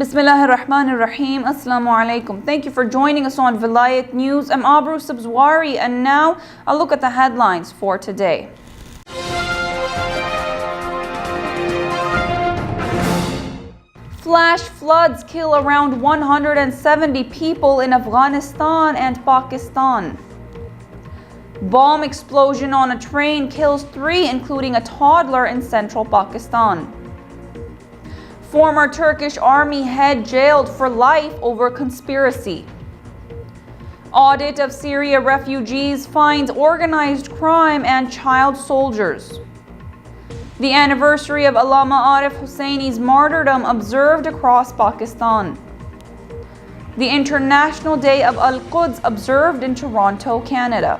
Bismillahirrahmanirrahim. Assalamu alaikum. Thank you for joining us on Velayat News. I'm Abroo Sabzwari, and now a look at the headlines for today. Flash floods kill around 170 people in Afghanistan and Pakistan. Bomb explosion on a train kills 3, including a toddler in central Pakistan. Former Turkish army head jailed for life over conspiracy. Audit of Syria refugees finds organized crime and child soldiers. The anniversary of Allama Arif Hussain's martyrdom observed across Pakistan. The International Day of Al-Quds observed in Toronto, Canada.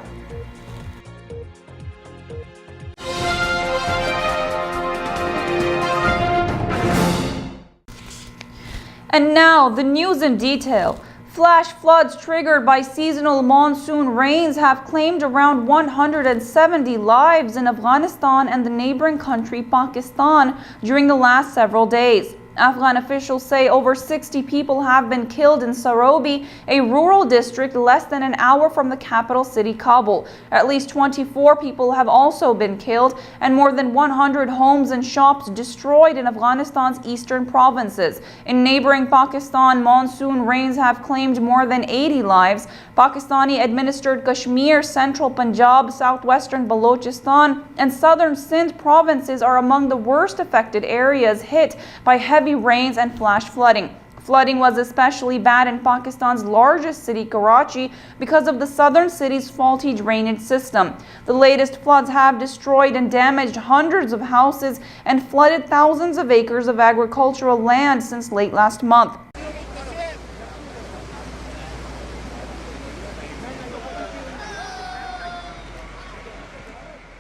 And now, the news in detail. Flash floods triggered by seasonal monsoon rains have claimed around 170 lives in Afghanistan and the neighboring country Pakistan during the last several days. Afghan officials say over 60 people have been killed in Sarobi, a rural district less than an hour from the capital city Kabul. At least 24 people have also been killed and more than 100 homes and shops destroyed in Afghanistan's eastern provinces. In neighboring Pakistan, monsoon rains have claimed more than 80 lives. Pakistani-administered Kashmir, central Punjab, southwestern Balochistan, and southern Sindh provinces are among the worst affected areas hit by heavy rains and flash flooding. Flooding was especially bad in Pakistan's largest city, Karachi, because of the southern city's faulty drainage system. The latest floods have destroyed and damaged hundreds of houses and flooded thousands of acres of agricultural land since late last month.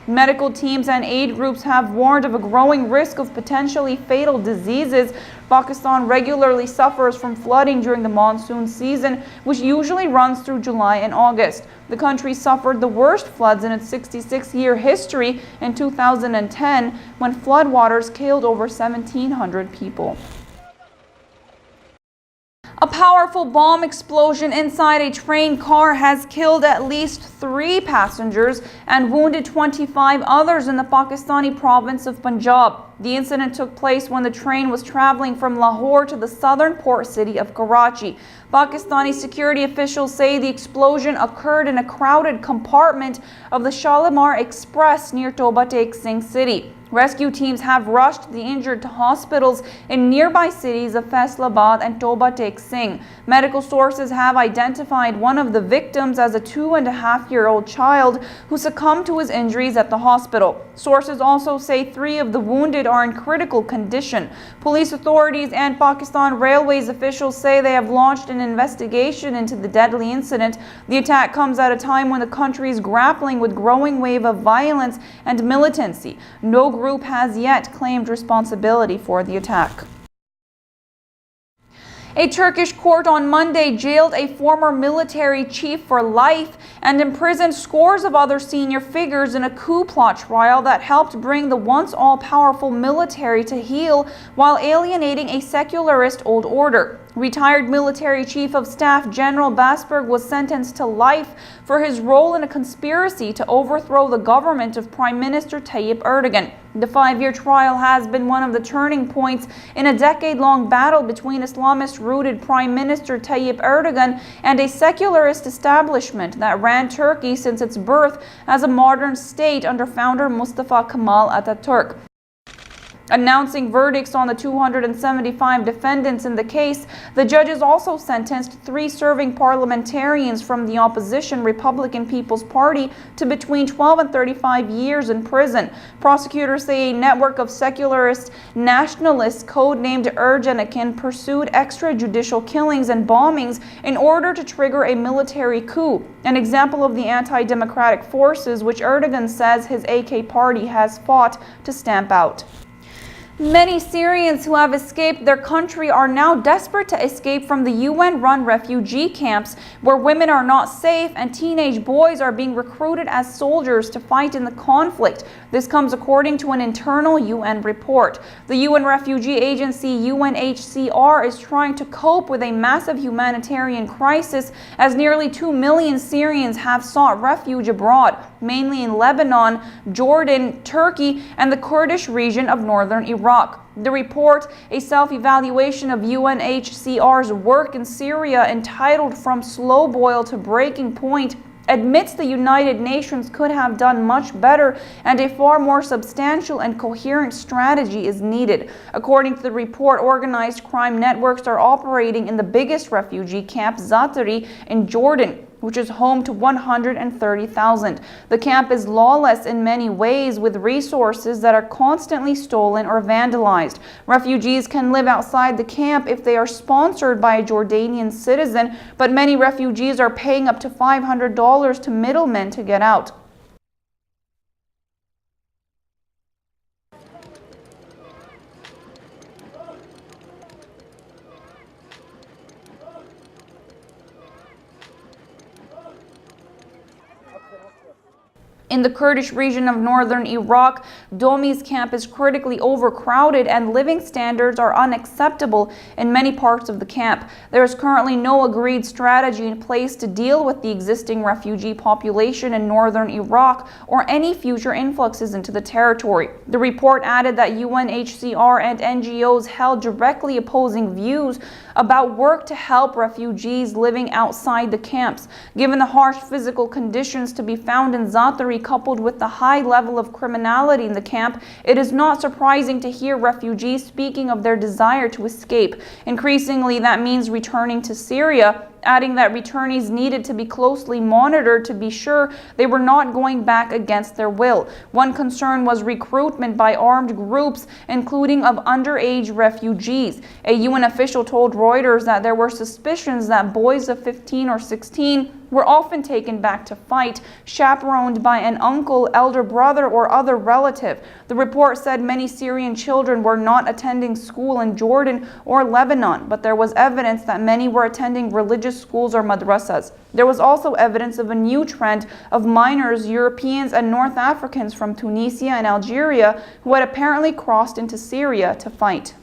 Medical teams and aid groups have warned of a growing risk of potentially fatal diseases. Pakistan regularly suffers from flooding during the monsoon season, which usually runs through July and August. The country suffered the worst floods in its 66-year history in 2010, when floodwaters killed over 1,700 people. A powerful bomb explosion inside a train car has killed at least 3 passengers and wounded 25 others in the Pakistani province of Punjab. The incident took place when the train was traveling from Lahore to the southern port city of Karachi. Pakistani security officials say the explosion occurred in a crowded compartment of the Shalimar Express near Toba Tek Singh city. Rescue teams have rushed the injured to hospitals in nearby cities of Faisalabad and Toba Tek Singh. Medical sources have identified one of the victims as a 2.5-year-old child who succumbed to his injuries at the hospital. Sources also say 3 of the wounded are in critical condition. Police authorities and Pakistan Railways officials say they have launched an investigation into the deadly incident. The attack comes at a time when the country is grappling with growing wave of violence and militancy. No group has yet claimed responsibility for the attack. A Turkish court on Monday jailed a former military chief for life and imprisoned scores of other senior figures in a coup plot trial that helped bring the once all-powerful military to heel while alienating a secularist old order. Retired military chief of staff General Basberg was sentenced to life for his role in a conspiracy to overthrow the government of Prime Minister Tayyip Erdogan. The 5-year trial has been one of the turning points in a decade-long battle between Islamist-rooted Prime Minister Tayyip Erdogan and a secularist establishment that ran Turkey since its birth as a modern state under founder Mustafa Kemal Atatürk. Announcing verdicts on the 275 defendants in the case, the judges also sentenced 3 serving parliamentarians from the opposition Republican People's Party to between 12 and 35 years in prison. Prosecutors say a network of secularist nationalists codenamed Ergenekon pursued extrajudicial killings and bombings in order to trigger a military coup, an example of the anti-democratic forces which Erdogan says his AK party has fought to stamp out. Many Syrians who have escaped their country are now desperate to escape from the UN-run refugee camps where women are not safe and teenage boys are being recruited as soldiers to fight in the conflict. This comes according to an internal UN report. The UN refugee agency UNHCR is trying to cope with a massive humanitarian crisis as nearly 2 million Syrians have sought refuge abroad, mainly in Lebanon, Jordan, Turkey, and the Kurdish region of northern Iraq. The report, a self-evaluation of UNHCR's work in Syria entitled From Slow Boil to Breaking Point, admits the United Nations could have done much better and a far more substantial and coherent strategy is needed. According to the report, organized crime networks are operating in the biggest refugee camp, Jafri, in Jordan, which is home to 130,000. The camp is lawless in many ways, with resources that are constantly stolen or vandalized. Refugees can live outside the camp if they are sponsored by a Jordanian citizen, but many refugees are paying up to $500 to middlemen to get out. In the Kurdish region of northern Iraq, Domi's camp is critically overcrowded and living standards are unacceptable in many parts of the camp. There is currently no agreed strategy in place to deal with the existing refugee population in northern Iraq or any future influxes into the territory. The report added that UNHCR and NGOs held directly opposing views about work to help refugees living outside the camps. Given the harsh physical conditions to be found in Jafri, coupled with the high level of criminality in the camp, it is not surprising to hear refugees speaking of their desire to escape. Increasingly, that means returning to Syria, adding that returnees needed to be closely monitored to be sure they were not going back against their will. One concern was recruitment by armed groups, including of underage refugees. A UN official told Reuters that there were suspicions that boys of 15 or 16 were often taken back to fight, chaperoned by an uncle, elder brother, or other relative. The report said many Syrian children were not attending school in Jordan or Lebanon, but there was evidence that many were attending religious schools or madrasas. There was also evidence of a new trend of minors, Europeans, and North Africans from Tunisia and Algeria who had apparently crossed into Syria to fight.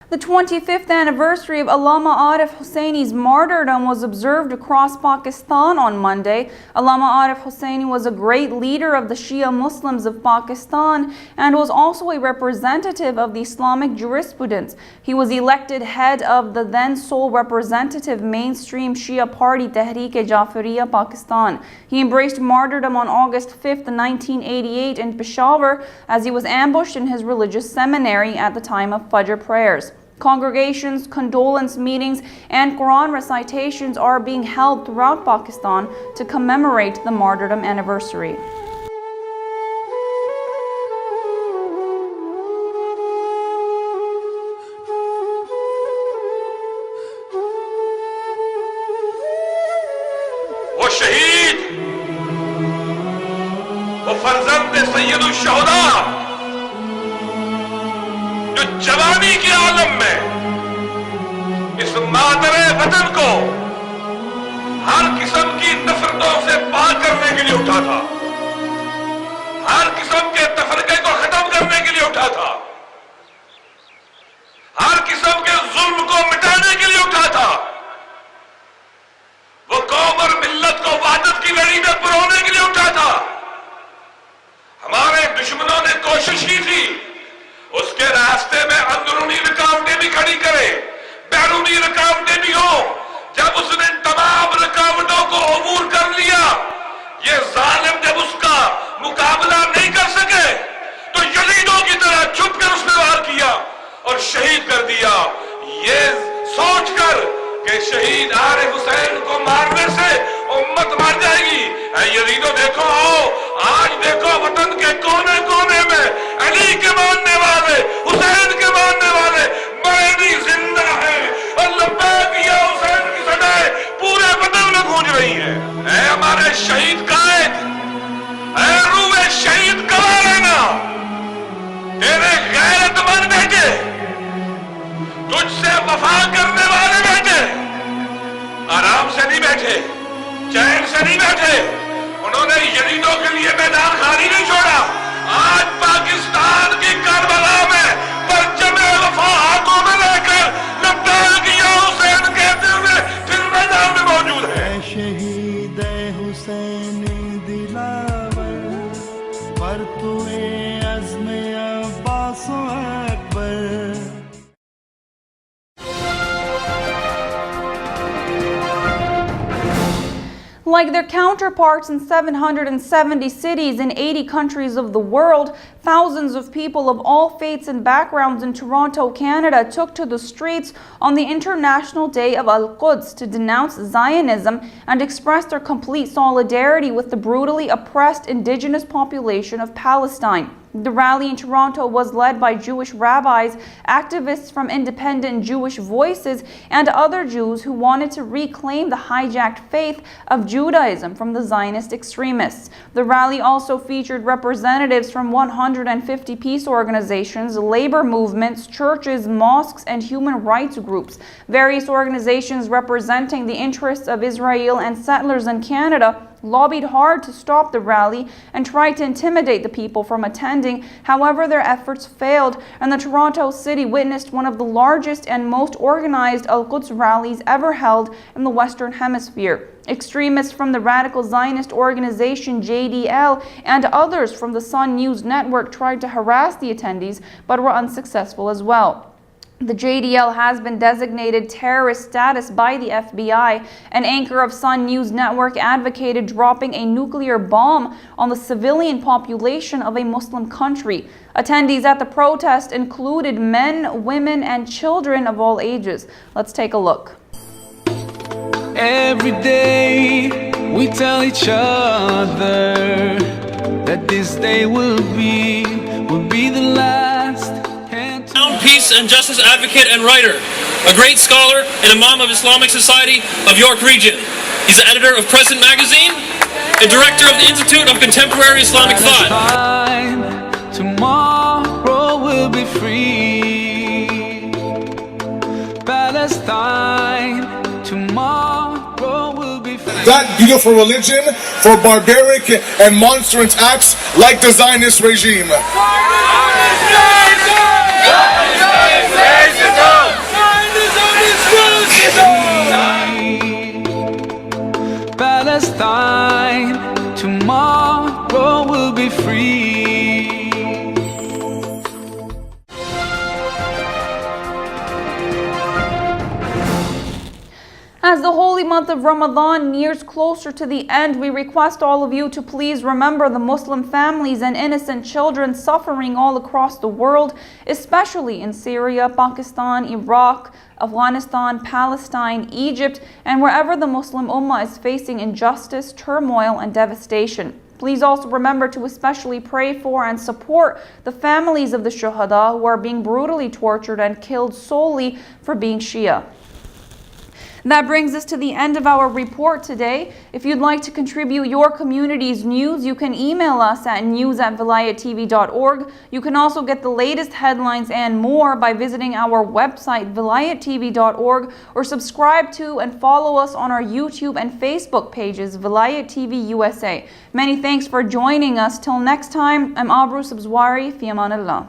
The 25th anniversary of Allama Arif Hussaini's martyrdom was observed across Pakistan on Monday. Allama Arif Hussaini was a great leader of the Shia Muslims of Pakistan and was also a representative of the Islamic jurisprudence. He was elected head of the then sole representative mainstream Shia party Tehreek-e-Jafriya Pakistan. He embraced martyrdom on August 5, 1988 in Peshawar as he was ambushed in his religious seminary at the time of Fajr prayers. Congregations, condolence meetings, and Quran recitations are being held throughout Pakistan to commemorate the martyrdom anniversary. वो शहीद, वो फर्जंद सैयदुल शुहदा जो जवानी के आलम में इस मातरे वतन को हर किस्म की नफरतों से पाक करने के लिए उठा था, हर किस्म के तफरके को खत्म करने के लिए उठा था, हर किस्म के जुल्म को मिटाने के लिए उठा था। वो कौम और मिल्लत को वहदत की लड़ी में पुरोने के लिए उठा था। हमारे दुश्मनों ने कोशिश की थी उसके रास्ते में अंदरूनी रुकावटें भी खड़ी करे, बैरूनी रुकावटें भी हो। जब उसने तमाम रुकावटों को अबूर कर लिया, ये जालिम जब उसका मुकाबला नहीं कर सके तो यजीदों की तरह छुप कर उसने वार किया और शहीद कर दिया। ये सोचकर कि शहीद आरिफ हुसैन को मारने से उम्मत मर जाएगी, यजीदों देखो आओ, आज देखो वतन के कोने कोने में अली के मानने वाले, हुसैन के मानने वाले बड़े नहीं जिंदा है और लब्बैक या हुसैन की सदाएं पूरे वतन में गूंज रही है। हमारे शहीद कायद, रूह शहीद कहाँ रहना, तेरे गैरतमंद आराम से नहीं बैठे, चैन से नहीं बैठे, उन्होंने यजीदों के लिए मैदान खाली नहीं छोड़ा। आज पाकिस्तान की करबला में परचमे वफा हाथों में लेकर लब्बैक या हुसैन कहते हुए फिर मैदान में मौजूद है। शहीद हुसैन दिलावर पर तुए अज़्म Abbas Akbar. Like their counterparts in 770 cities in 80 countries of the world, thousands of people of all faiths and backgrounds in Toronto, Canada took to the streets on the International Day of Al-Quds to denounce Zionism and express their complete solidarity with the brutally oppressed indigenous population of Palestine. The rally in Toronto was led by Jewish rabbis, activists from independent Jewish voices, and other Jews who wanted to reclaim the hijacked faith of Judaism from the Zionist extremists. The rally also featured representatives from 150 peace organizations, labor movements, churches, mosques, and human rights groups. Various organizations representing the interests of Israel and settlers in Canada lobbied hard to stop the rally and tried to intimidate the people from attending. However, their efforts failed, and the Toronto city witnessed one of the largest and most organized Al-Quds rallies ever held in the Western Hemisphere. Extremists from the radical Zionist organization JDL and others from the Sun News Network tried to harass the attendees, but were unsuccessful as well. The JDL has been designated terrorist status by the FBI. An anchor of Sun News Network advocated dropping a nuclear bomb on the civilian population of a Muslim country. Attendees at the protest included men, women, and children of all ages. Let's take a look. Every day we tell each other that this day will be the last. Peace and justice advocate and writer, a great scholar and Imam of Islamic Society of York Region. He's the editor of Crescent Magazine and director of the Institute of Contemporary Islamic Thought. Tomorrow will be free. Palestine, tomorrow will be free. That beautiful religion for barbaric and monstrous acts like the Zionist regime. Palestine, tomorrow will be free. As the holy month of Ramadan nears closer to the end, we request all of you to please remember the Muslim families and innocent children suffering all across the world, especially in Syria, Pakistan, Iraq, Afghanistan, Palestine, Egypt, and wherever the Muslim Ummah is facing injustice, turmoil, and devastation. Please also remember to especially pray for and support the families of the Shuhada who are being brutally tortured and killed solely for being Shia. That brings us to the end of our report today. If you'd like to contribute your community's news, you can email us at news@velayattv.org. You can also get the latest headlines and more by visiting our website, velayattv.org, or subscribe to and follow us on our YouTube and Facebook pages, Velayat TV USA. Many thanks for joining us. Till next time, I'm Abroo Sabzwari. Fi aman Allah.